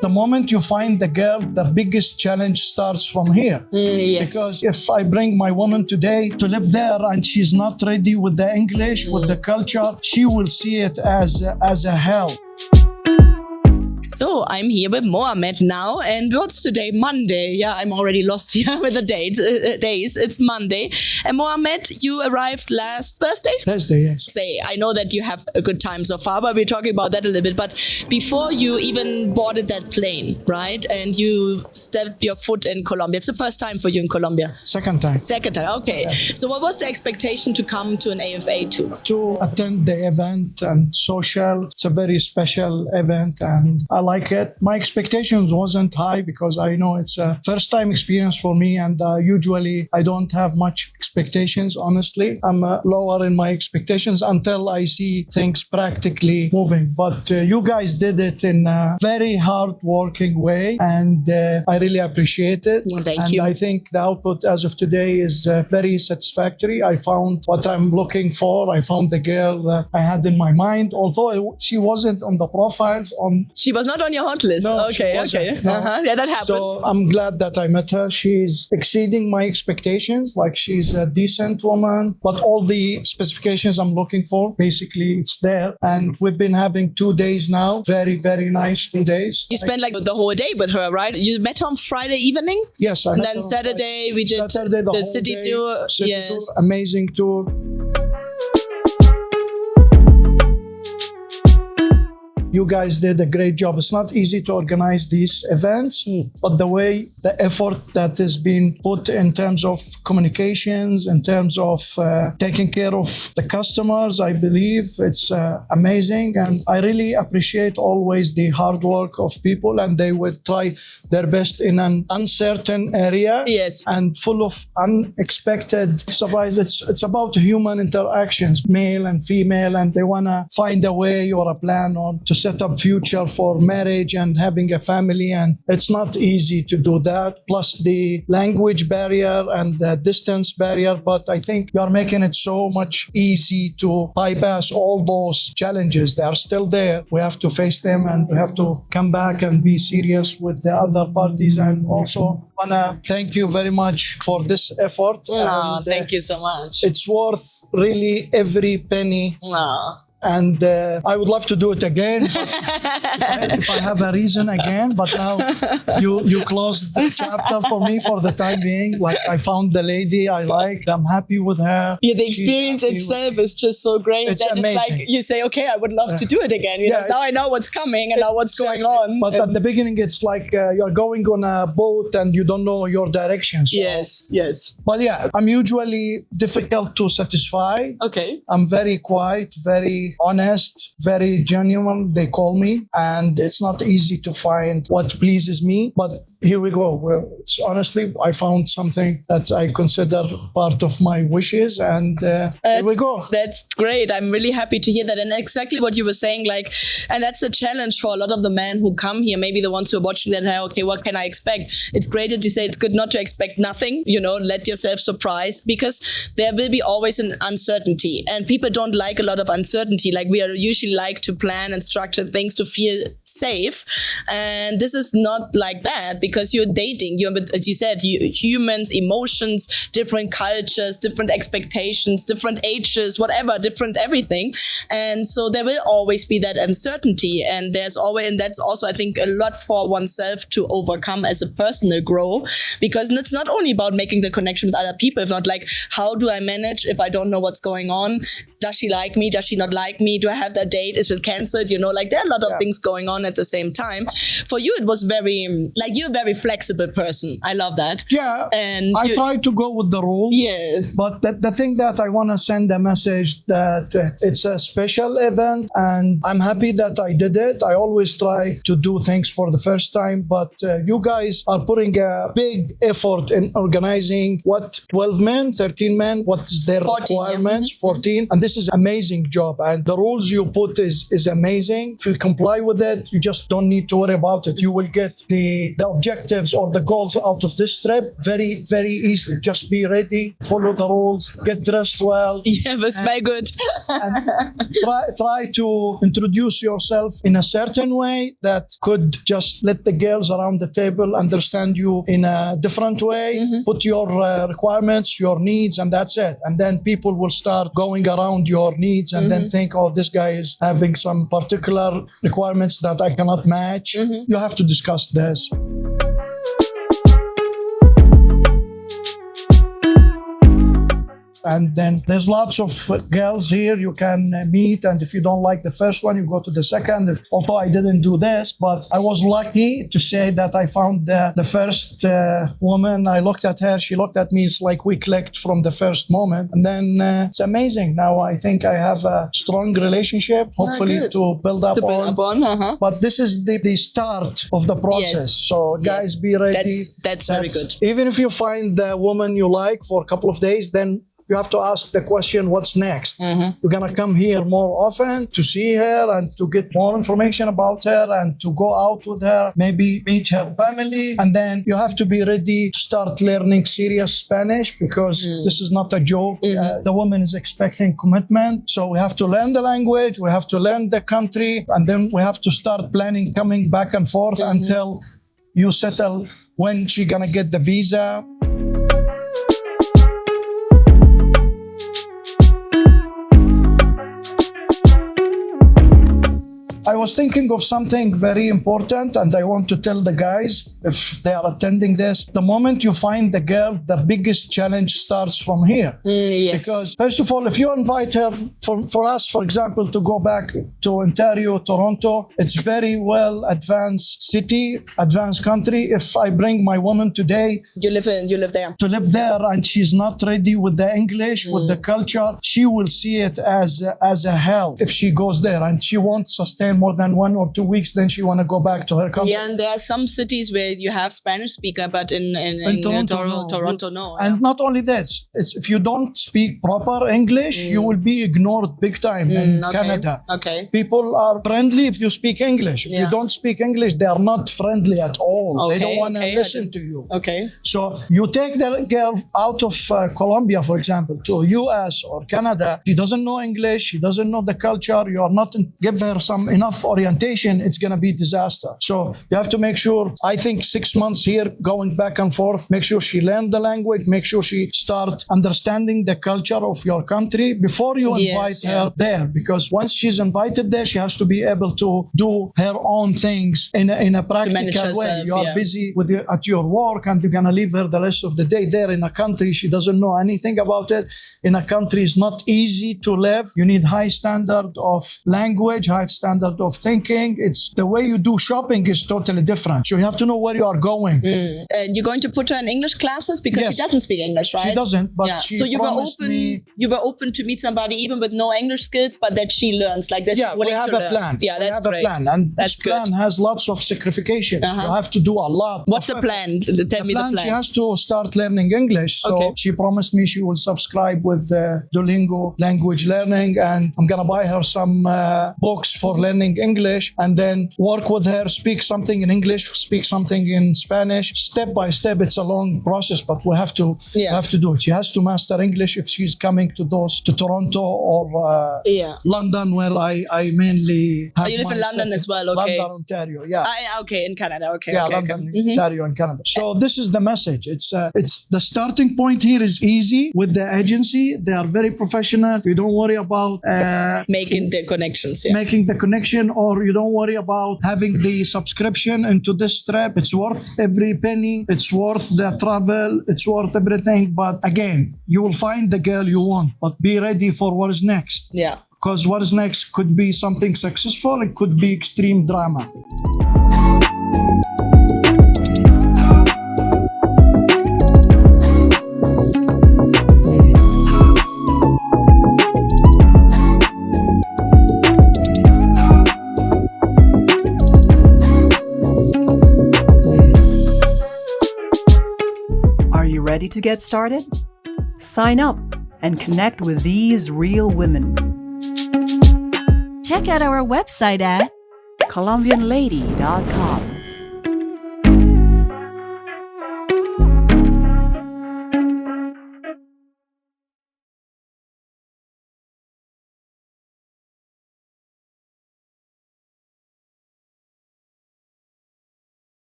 the moment you find the girl, the biggest challenge starts from here. Yes. Because if I bring my woman today to live there and she's not ready with the English, with the culture, she will see it as a hell. So I'm here with Mohammed now, and what's today? Monday. Yeah, I'm already lost here with the days. It's Monday. And Mohammed, you arrived last Thursday? Thursday, yes. Say, I know that you have a good time so far, but we're talking about that a little bit. But before you even boarded that plane, right? And you stepped your foot in Colombia. It's the first time for you in Colombia. Second time. Second time, okay. Yeah. So what was the expectation to come to an AFA tour? To attend the event and social. It's a very special event and I like it. My expectations wasn't high because I know it's a first time experience for me and usually I don't have much expectations, honestly. I'm lower in my expectations until I see things practically moving. But you guys did it in a very hard working way and I really appreciate it. Well, thank you. I think the output as of today is very satisfactory. I found what I'm looking for. I found the girl that I had in my mind, although she wasn't on the profiles. She was not on your hot list? No, okay. No. Yeah, that happens. So I'm glad that I met her. She's exceeding my expectations. Like she's a decent woman, but all the specifications I'm looking for, basically it's there. And we've been having 2 days now. Very, very nice 2 days. You spent like the whole day with her, right? You met her on Friday evening? Yes. And then Saturday we did the city tour. Yes. Tour, amazing tour. You guys did a great job. It's not easy to organize these events, but the effort that is being put in terms of communications, in terms of taking care of the customers, I believe it's amazing. And I really appreciate always the hard work of people and they will try their best in an uncertain area. Yes. And full of unexpected surprises. It's about human interactions, male and female, and they want to find a way or a plan or to set up future for marriage and having a family, and it's not easy to do that, plus the language barrier and the distance barrier, but I think you're making it so much easy to bypass all those challenges. They are still there. We have to face them and we have to come back and be serious with the other parties. And also want to thank you very much for this effort. Thank you so much. It's worth really every penny. And I would love to do it again, but if I have a reason again. But now you closed the chapter for me for the time being. Like I found the lady I like. I'm happy with her. Yeah, the experience itself is just so great. It's amazing. It's like you say, okay, I would love to do it again. Now I know what's coming and now what's going on. But at the beginning, it's like you're going on a boat and you don't know your direction. So. Yes. But yeah, I'm usually difficult to satisfy. Okay. I'm very quiet, very honest, very genuine, they call me, and it's not easy to find what pleases me, but here we go. Well, it's honestly, I found something that I consider part of my wishes, and here we go. That's great. I'm really happy to hear that. And exactly what you were saying, and that's a challenge for a lot of the men who come here, maybe the ones who are watching that, okay, what can I expect? It's great that you say it's good not to expect nothing, let yourself surprise, because there will be always an uncertainty, and people don't like a lot of uncertainty. Like we are usually like to plan and structure things to feel safe, and this is not like that, because you're dating, as you said, humans, emotions, different cultures, different expectations, different ages, whatever, different everything, and so there will always be that uncertainty, and that's also I think a lot for oneself to overcome as a personal growth, because it's not only about making the connection with other people. It's not like, how do I manage if I don't know what's going on? Does she like me? Does she not like me? Do I have that date? Is it cancelled? There are a lot of things going on at the same time. For you, it was very, you're a very flexible person. I love that. Yeah. And I try to go with the rules. Yeah. But the thing that I want to send a message that it's a special event and I'm happy that I did it. I always try to do things for the first time, but you guys are putting a big effort in organizing 12 men, 13 men, what is their 14, requirements, 14. And this is amazing job. And the rules you put is amazing. If you comply with it, you just don't need to worry about it. You will get the objectives or the goals out of this trip very, very easily. Just be ready, follow the rules, get dressed well. Yeah, but smell good. And try to introduce yourself in a certain way that could just let the girls around the table understand you in a different way. Put your requirements, your needs, and that's it. And then people will start going around your needs and then think, oh, this guy is having some particular requirements that I cannot match. You have to discuss this. And then there's lots of girls here you can meet. And if you don't like the first one, you go to the second. Although I didn't do this, but I was lucky to say that I found the first woman. I looked at her, she looked at me. It's like we clicked from the first moment. And then it's amazing. Now I think I have a strong relationship, hopefully to build up on. But this is the start of the process. Yes. So guys, be ready. That's very good. Even if you find the woman you like for a couple of days, then you have to ask the question, what's next? You're going to come here more often to see her and to get more information about her and to go out with her, maybe meet her family. And then you have to be ready to start learning serious Spanish because this is not a joke. The woman is expecting commitment. So we have to learn the language, we have to learn the country, and then we have to start planning coming back and forth until you settle when she's going to get the visa. I was thinking of something very important, and I want to tell the guys, if they are attending this, the moment you find the girl, the biggest challenge starts from here. Yes. Because first of all, if you invite her, for us, for example, to go back to Ontario, Toronto, it's very well advanced city, advanced country. If I bring my woman today, you live there. To live there, and she's not ready with the English, with the culture, she will see it as a hell if she goes there, and she won't sustain more than 1 or 2 weeks, then she want to go back to her country. Yeah, and there are some cities where you have Spanish speaker, but in Toronto, no. And not only that, it's if you don't speak proper English, you will be ignored big time in Canada. Okay. People are friendly if you speak English. If you don't speak English, they are not friendly at all. They don't want to listen to you. Okay. So you take the girl out of Colombia, for example, to US or Canada. She doesn't know English. She doesn't know the culture. You are not give her some enough orientation. It's going to be disaster. So you have to make sure, I think 6 months here, going back and forth, make sure she learn the language, make sure she start understanding the culture of your country before you invite her there. Because once she's invited there, she has to be able to do her own things in a practical way. You are busy at your work, and you're going to leave her the rest of the day there in a country she doesn't know anything about it. In a country it's not easy to live. You need high standard of language, high standard of thinking. It's the way you do shopping is totally different. So you have to know where you are going. And you're going to put her in English classes because she doesn't speak English, right? She doesn't, but she so you were promised me. You were open to meet somebody even with no English skills, but that she learns like that. Yeah, we have a plan. Yeah, that's great. We have a plan, and this plan has lots of sacrifications. You have to do a lot. What's the plan? Tell me the plan. She has to start learning English. So she promised me she will subscribe with Duolingo language learning, and I'm gonna buy her some books for learning English, and then work with her, speak something in English, speak something in Spanish, step by step. It's a long process, but we have to do it. She has to master English if she's coming to Toronto or London, where I mainly have. You live in London as well, okay? London, Ontario, okay, in Canada, okay. Yeah, London, Ontario, and Canada. So this is the message. It's the starting point here is easy with the agency. They are very professional. You don't worry about making the connections. Making the connection, or you don't worry about having the subscription into this trip. It's worth every penny. It's worth the travel. It's worth everything. But again, you will find the girl you want, but be ready for what is next. Yeah. Because what is next could be something successful. It could be extreme drama. Ready to get started? Sign up and connect with these real women. Check out our website at ColombianLady.com.